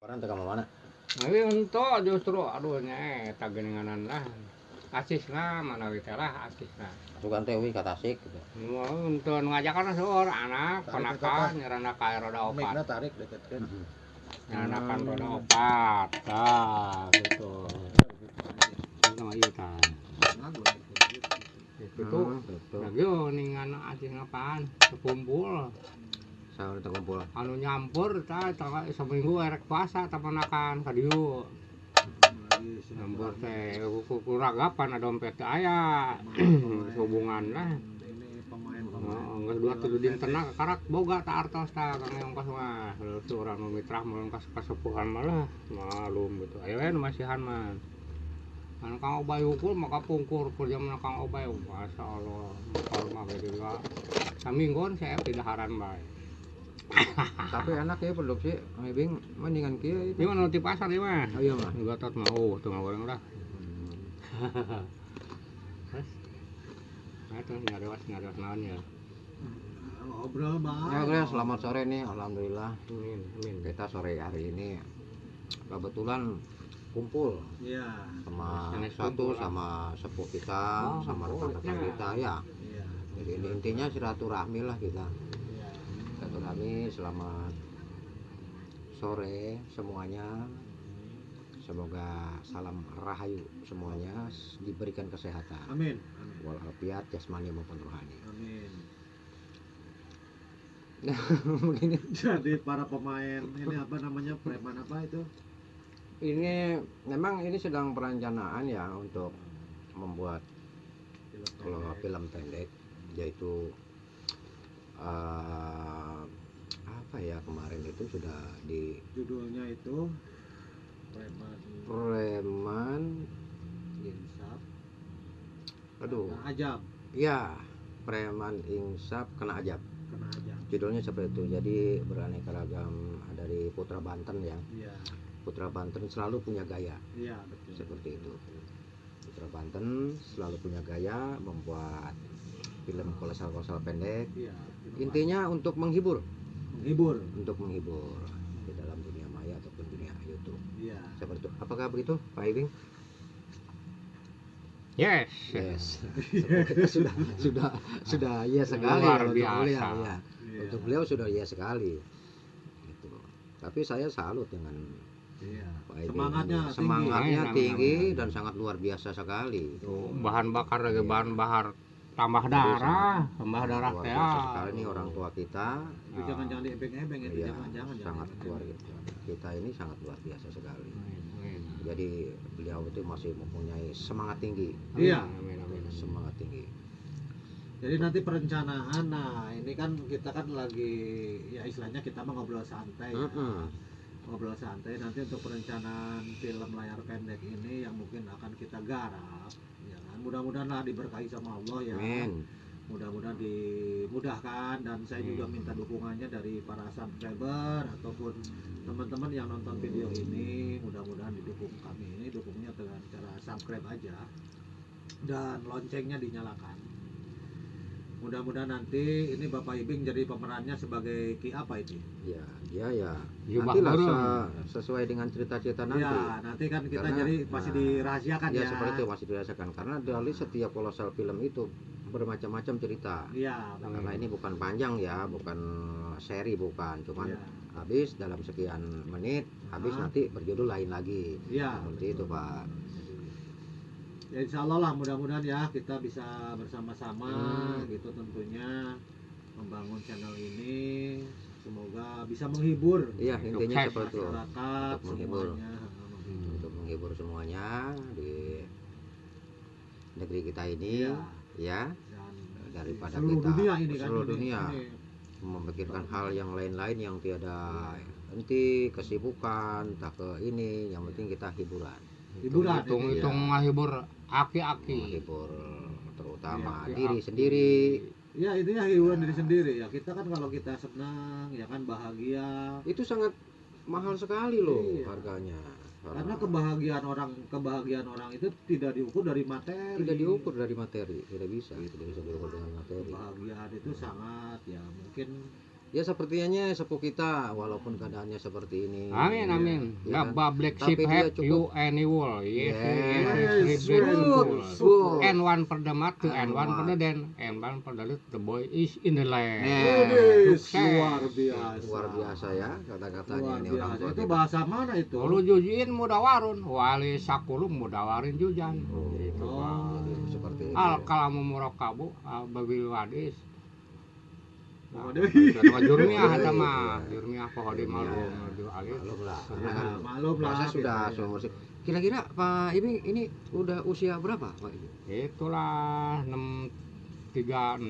Orang teu ka mana? Tapi untuk justru aduh nya eta geuninganan lah. Asisna manawi teh lah asisna. Sugan teh euy ka Tasik gitu. Moal henteu ngajakan seueur anak ponakan nyerana ka roda Mikna 4. tarik deketkeun. Nyeranakan roda 4. Tah gitu. Sama ieu tah. Itu lagi ningan asisna paan sekumpul. Saur teu kumpul. Anu nyampur tah seminggu erek puasa tah ponakan ka dieu. Nyampur teh kuragapan dompet teh aya. Hubungan lah. Ini pemain Geus dua tilu dintenna karak boga tah artos tah kang ongkos mah. Teu urang nu mitra mun kasepuhan mah lah malum gitu. Aya we nu masihan mah. Anu Kang Obay hukul maka pungkur ku jaman Kang Obay. Masyaallah. Hormat ge juga. Saminggon saya di daharan bae. Tapi enak ya produksi ngibing mendingan kieu Ieu mah nu ti pasar ieu mah. Ayo mah. Nu Gatot mah teu ngagoreng dah. Nah, itu ngarewas naon ya. ngobrol bae. Ya guys, selamat sore nih. Alhamdulillah Amin, amin. kita sore hari ini kebetulan kumpul Iya. sama Nenek satu kumpul lah. sama sepuh kita, Oh, sama kumpul, rekan-rekan ya. kita ya. Iya. Jadi ini intinya silaturahmi lah kita. Iya. Silaturahmi, selamat sore semuanya. Semoga salam rahayu semuanya, diberikan kesehatan Amin. Amin. walafiat jasmani maupun rohani. Amin. Begini. Jadi para pemain ini apa namanya preman apa itu? Ini memang ini sedang perencanaan ya untuk membuat kalau film pendek, yaitu apa ya, kemarin itu sudah di Judulnya itu Preman Insaf. aduh Ajab. ya Preman Insaf Kena Ajab, Kena ajab. judulnya seperti itu. Jadi beraneka ragam dari Putra Banten ya. Iya. Putra Banten selalu punya gaya Iya, betul. seperti itu. Putra Banten selalu punya gaya membuat film kolosal-kolosal pendek. Iya. Intinya untuk menghibur menghibur. di dalam dunia maya ataupun dunia YouTube. Iya. Seperti itu. Apakah begitu, Pak Ibing? Yes. Yes. sudah iya sekali Luar untuk biasa. beliau, ya. Iya. Untuk beliau sudah iya sekali. Gitu. Tapi saya salut dengan Iya. Pak Ibing. Semangatnya Semangatnya tinggi. tinggi dan sangat luar biasa sekali. Tuh, bahan bakar lagi bahan bahar tambah darah Luar teh. biasa sekali nih orang tua kita. Tapi jangan diebeng-ebeng itu, Iya, jangan sangat diebeng-ebeng. luar biasa. Kita ini sangat luar biasa sekali. Amin, Jadi beliau itu masih mempunyai semangat tinggi, Iya. Amin, amin. semangat tinggi. Jadi nanti perencanaan, nah ini kan kita kan lagi ya istilahnya kita mah ngobrol santai ya. Ngobrol santai nanti untuk perencanaan film layar pendek ini yang mungkin akan kita garap ya kan, mudah-mudahan lah diberkahi sama Allah ya. Amin. Mudah-mudahan dimudahkan, dan saya juga minta dukungannya dari para subscriber ataupun teman-teman yang nonton video ini. Mudah-mudahan didukung kami ini, dukungnya dengan cara subscribe aja dan loncengnya dinyalakan. Mudah-mudahan nanti ini Bapak Ibing jadi pemerannya sebagai Ki apa ini? Ya, ya. Jubah Nantilah burung. sesuai dengan cerita-cerita nanti. Ya, nanti kan kita Karena, jadi masih dirahasiakan Ya, ya. seperti itu masih dirasakan karena dari setiap kolosal film itu bermacam-macam cerita. Iya, Karena ini bukan panjang ya, bukan seri, bukan, cuman Iya. habis dalam sekian menit, habis nanti berjudul lain lagi. Iya. Seperti itu, Pak. Ya insya Allah lah, mudah-mudahan ya kita bisa bersama-sama gitu tentunya membangun channel ini, semoga bisa menghibur Iya, intinya Sukses. seperti itu. masyarakat Untuk menghibur. semuanya. Untuk menghibur semuanya di negeri kita ini, Iya. ya, Dan daripada seluruh kita dunia ini kan, seluruh ini- dunia ini. memikirkan hal yang lain-lain yang tiada henti, kesibukan, tak ke ini, yang penting kita hiburan. Hiburan, Hitung-hitung ngahibur aki-aki. Menghibur terutama Iya, diri sendiri. Ya intinya hiburan diri sendiri ya. Kita kan kalau kita senang ya kan bahagia. Itu sangat mahal sekali loh Iya. harganya. Karena kebahagiaan orang itu tidak diukur dari materi. Tidak diukur dari materi, tidak bisa diukur dengan materi. Kebahagiaan itu sangat ya mungkin Ya sepertinya sepuh kita walaupun keadaannya seperti ini. Amin, amin. Ya Gak kan? black Tapi sheep dia have cukup- you any wool. Yes, Yes, yes, good, yes, good. And one for the mat, And and one for one. the den, and one for the little the boy is in the land. Widih, Sukses. luar biasa. Luar biasa ya kata-katanya Luar ini orang biasa. tua Itu kita. bahasa mana itu? Kalau jujiin mudawarun, wali sakulum mudawarin jujan. Gitu, Oh. Pak. Jadi seperti itu. Al kalamu murakabu babil wadis. Waduh. Sama jurmiah eta mah, jurmiah pohode malum menuju alif. Maklum lah. Ya, Karena kan maklum lah. proses sudah kita ya. seumur hidup. Kira-kira Pak Ibing ini udah usia berapa Pak Ibing? Itulah 636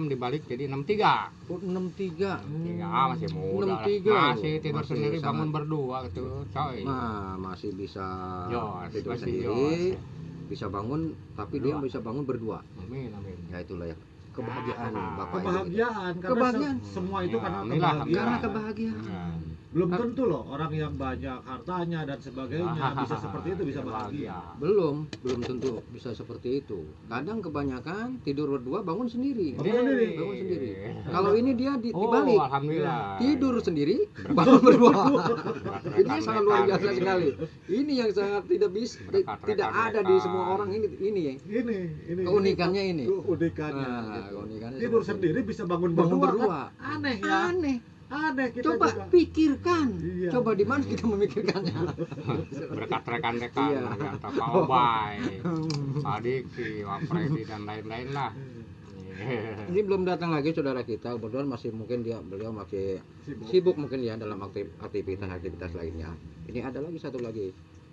dibalik jadi 63. Oh, 63. Ya masih muda lah. 63. Masih tidur Masih sendiri sangat- bangun berdua gitu coy. Nah, masih bisa Jos, tidur masih sendiri, jos. bisa bangun, tapi dia Berdua. bisa bangun berdua. Amin amin. Ya itulah ya kebahagiaan Bapak Ibing. Kebahagiaan karena Kebahagiaan. semua itu Ya, karena inilah, kebahagiaan. Karena kebahagiaan. Ya. Belum tentu loh orang yang banyak hartanya dan sebagainya bisa seperti itu, bisa bahagia. Belum tentu bisa seperti itu. Kadang kebanyakan tidur berdua bangun sendiri. Bangun sendiri. Bangun sendiri. Kalau ini dia Oh, dibalik. alhamdulillah. Tidur sendiri, bangun berdua. Ini Rekan-rekan sangat luar biasa ini. sekali. Ini yang sangat tidak bisa, Rekan-rekan tidak ada di semua orang ini ya. Ini Keunikannya ini. Keunikannya. Nah, gitu. keunikannya Tidur seperti sendiri bisa bangun Bangun berdua. berdua. Kan? Aneh ya. Aneh. Aneh kita Coba juga. pikirkan. Iya. Coba di mana kita memikirkannya? Berkat rekan-rekan Iya. kata Pak Obay, Pak Diki, Pak Freddy dan lain-lain lah. Ini belum datang lagi saudara kita. Kebetulan masih mungkin beliau masih sibuk mungkin ya dalam aktivitas lainnya. Ini ada lagi satu lagi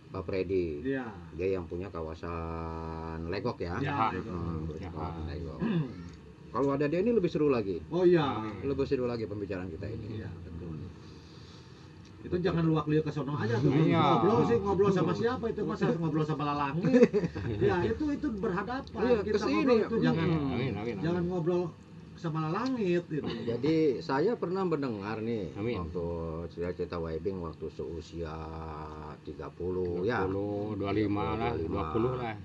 Pak Freddy. Iya. Dia yang punya kawasan Legok ya. Ya. Punya kawasan Legok. Kalau ada dia ini lebih seru lagi. Oh iya. Lebih seru lagi pembicaraan kita ini. Iya, betul. Itu jangan luak liuk ke sono aja tuh. Iya. Ngobrol sama siapa itu? Masa ngobrol sama lalangi? Ya, itu berhadapan. Iya, Kita kesini. ngobrol itu jangan Amin amin. jangan ngobrol sama langit gitu. Jadi saya pernah mendengar nih Amin. waktu cerita Waibing waktu seusia 30 ya. 20, 25 lah, 20 lah.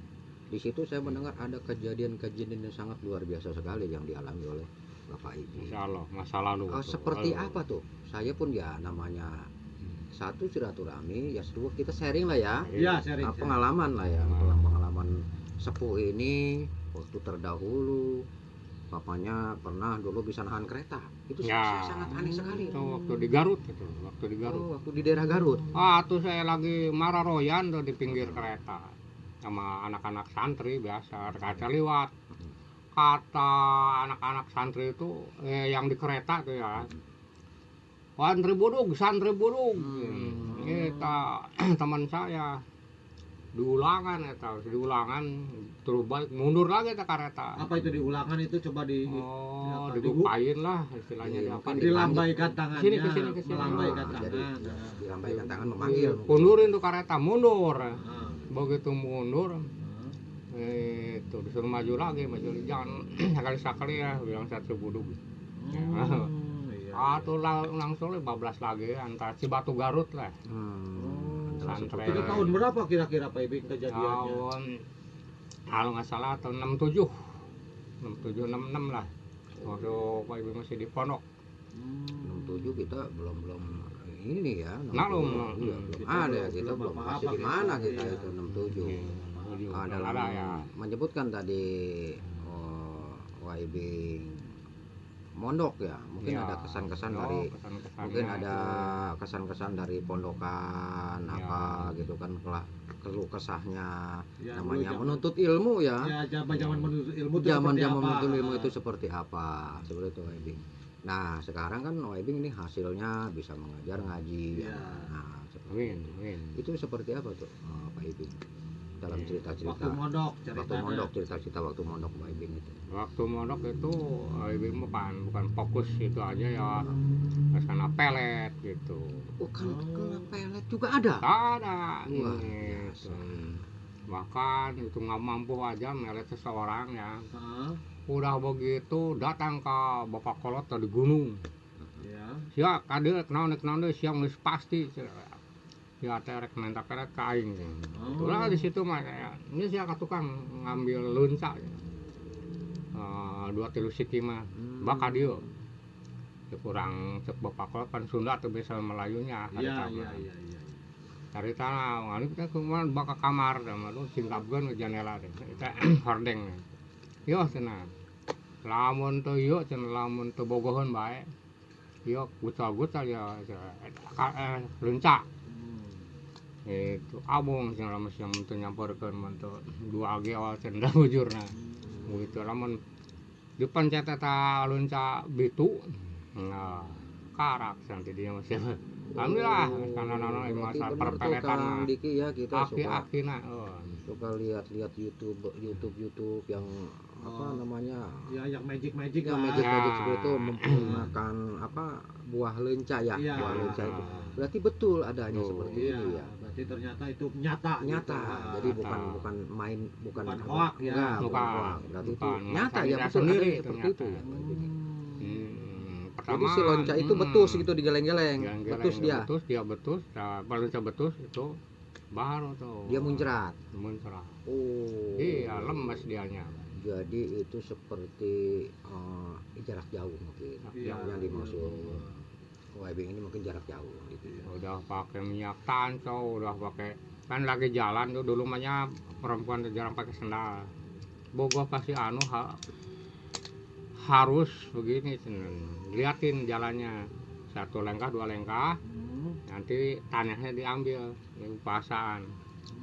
Di situ saya mendengar ada kejadian-kejadian yang sangat luar biasa sekali yang dialami oleh Bapak Ibing. Insya Allah masa lalu. Seperti apa tuh? Saya pun ya namanya satu silaturahmi, ya kedua kita sharing lah ya. Iya, sharing. Pengalaman lah ya, Pengalaman. pengalaman sepuh ini waktu terdahulu. Bapaknya pernah dulu bisa nahan kereta. Itu Ya. sangat aneh sekali. Itu waktu di Garut itu, waktu di Garut. Oh, waktu di daerah Garut. Tuh saya lagi marah royan tuh di pinggir kereta sama anak-anak santri biasa kaca liwat. Kata anak-anak santri itu yang di kereta tuh ya. Santri budug. Kita teman saya diulangan terus balik mundur lagi ke kereta. Apa itu diulangan itu coba Oh, apa, dibukain lah istilahnya Iya, di apa? mungkin dilambaikan tangannya. Kesini. Melambaikan Nah, tangan. jadi Nah. dilambaikan tangan memanggil. Pundurin tuh kereta mundur. Nah. Begitu mundur itu disuruh maju lagi jangan sekali ya bilang satu budug. Iya. Tuh langsung 15 lagi antar Cibatu Garut lah. Santri. Itu tahun berapa kira-kira Pak Ibing kejadiannya? Tahun kalau nggak salah tahun 67 66 lah. Waktu Pak Ibu masih di pondok. 67 kita belum ini ya. 67. Maklum. Iya, belum Kita ada belum- kita belum belum apa-apa masih di kita. mana kita Iya. itu 67. Belum Dalam ada ya. menyebutkan tadi Waibing mondok ya. Mungkin Ya, ada kesan-kesan oh, dari kesan-kesannya mungkin ada itu. kesan-kesan dari pondokan Ya. apa gitu kan keluh kesahnya Ya, namanya dulu menuntut ilmu ya. Ya, zaman menuntut ilmu itu Zaman seperti apa? menuntut ilmu itu seperti apa? Seperti itu Waibing. Nah, sekarang kan Waibing ini hasilnya bisa mengajar ngaji. Ya. Nah, seperti Amin, itu. amin. Itu seperti apa tuh Pak Ibing? Dalam Iya. cerita-cerita Waktu mondok waktu ceritanya. mondok, cerita-cerita waktu mondok Pak Ibing itu. Waktu mondok itu Ibu bukan fokus itu aja ya karena pelet gitu. Oh, kan kena pelet juga ada. Ada Wah, gitu. biasa. Bahkan itu nggak mampu aja melet seseorang ya. Hah? Udah begitu datang ke Bapak Kolot di gunung. Ya. Sia kadeu naon deh siang geus pasti. Ya terek mentak terek ka aing. Itulah di situ mah saya. Ini sia ka tukang ngambil lunca. 2-3 siki mah baka dieu. kurang cek bapak kan Sunda tuh bisa Melayunya Iya, iya, iya, iya. cari tanah ngani kita kemarin baka kamar sama lu singkapkeun ke jendela teh kita hordeng yo cenah lamun teu ieu cenah lamun teu bogoheun bae yo gucal-gucal ya leunca itu abong cenah lamun yang teu nyamperkeun mun teu 2G awal cenah bujurna gitu lamun dipencet eta leunca bitu nah karak santi dia masih alhamdulillah karena nana Berarti masalah bener tuh perpeletan Kang mah Diki ya, kita suka aki-akina lihat YouTube yang apa Oh. namanya Ya, yang magic yang lah. magic seperti itu Ah. menggunakan apa buah lenca ya, Iya. buah lenca itu. Berarti betul adanya Oh. seperti Iya, ini ya. berarti ternyata itu nyata. Nyata. Gitu. Jadi Nyata. bukan main, bukan Bukan apa, hoak ya. enggak, bukan Bukan. hoak. Berarti itu Bukan. nyata Masa ya, kita betul sendiri adanya seperti itu ternyata. ya. Pak Diki. Pertama Jadi si lonca itu betus gitu digeleng-geleng, geleng-geleng, betus dia. betus balunca betus itu baru tuh Dia muncrat. muncrat Oh. iya lemes dianya Jadi itu seperti jarak jauh mungkin. Iya. Yang dimaksud webbing ini mungkin jarak jauh gitu ya. udah pakai minyak tanco udah pakai kan lagi jalan tuh dulu mahnya perempuan tuh jarang pakai sendal bogoh kasih harus begini liatin jalannya 1 langkah 2 langkah nanti tanahnya diambil ini pasaan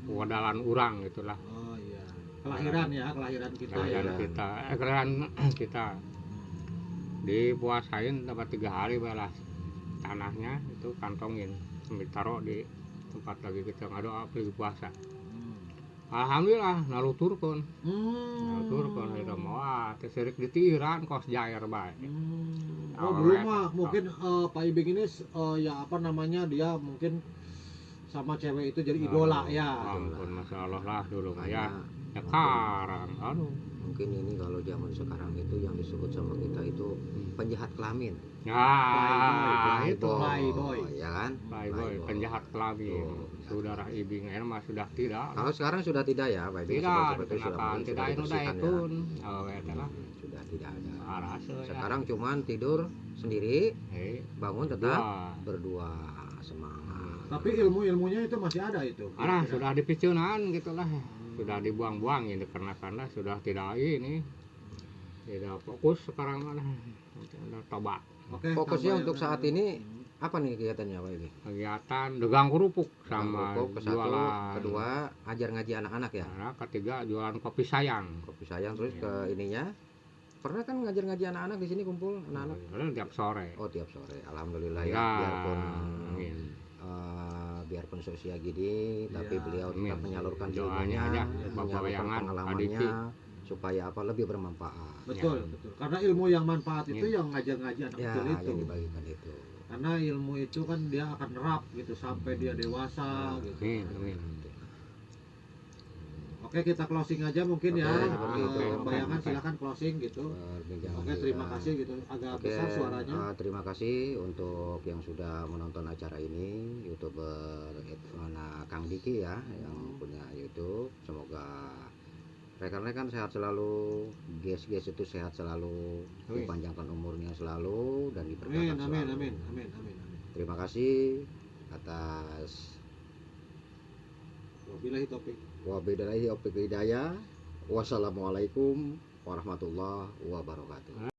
wadalan urang gitulah Oh iya. Kelahiran ya, kelahiran kita ya. kelahiran kita dipuasain dapat 3 hari balas tanahnya itu kantongin sambil taruh di tempat lagi kita ngadu apalagi puasa alhamdulillah naluturkeun naluturkeun itu mah teh seurik ditiiran kos jair bae Oh belum mah mungkin Pak Ibing ini ya apa namanya dia mungkin sama cewek itu jadi idola ya. ampun masya Allah lah dulu mah ya Makanya sekarang aduh mungkin ini kalau zaman sekarang itu yang disebut sama kita itu penjahat kelamin. nah itu Playboy. Ya kan? playboy penjahat kelamin saudara Ibing mah sudah tidak Kalau sekarang sudah tidak ya, Pak Ibing, tidak seperti itu sudah dikenakan mungkin tidak itu dibersihkan ya. oh eta lah Sudah tidak ada. arase ya Sekarang cuman tidur sendiri, bangun tetap dua berdua semangat. Tapi ilmu-ilmunya itu masih ada itu. Alah, sudah dipicunan gitulah sudah dibuang-buang ini karena sudah tidak ini tidak fokus sekarang mana udah tobat Oke, Fokusnya tambah untuk yang- saat ini apa nih kegiatannya, Pak Ibing? kegiatan dagang kerupuk sama Ke satu, jualan kedua ajar ngaji anak-anak ya. nah, ketiga jualan kopi sayang Kopi sayang terus ke ininya. Pernah kan ngajar ngaji anak-anak di sini kumpul anak-anak? tiap sore Oh, tiap sore. Alhamdulillah ya, ya biarpun amin. biarpun seusia gini, tapi Iya, beliau tetap amin. menyalurkan Doanya ilmunya, aja, menyalurkan bayangan, pengalamannya Adiki. supaya apa lebih bermanfaat. Betul, Ya. betul. Karena ilmu yang manfaat itu Ya. yang ngajar-ngajar anak Ya, kecil itu. yang dibagikan itu. Karena ilmu itu kan dia akan nerap gitu sampai dia dewasa gitu. Amin. Oke, kita closing aja mungkin ya. Oke, seperti itu. Bayangan Oke. silakan closing gitu. Perbincangan Oke, kita. terima kasih gitu. Agak Oke, besar suaranya. terima kasih untuk yang sudah menonton acara ini, YouTuber Kang Diki ya, yang punya YouTube. Semoga rekan-rekan sehat selalu, guys-guys itu sehat selalu, Amin. dipanjangkan umurnya selalu dan Amin, diberkati amin, selalu. amin, amin, amin, amin. Terima kasih atas Wabillahi taufik. wabillahi taufiq hidayah. Wassalamualaikum warahmatullahi wabarakatuh.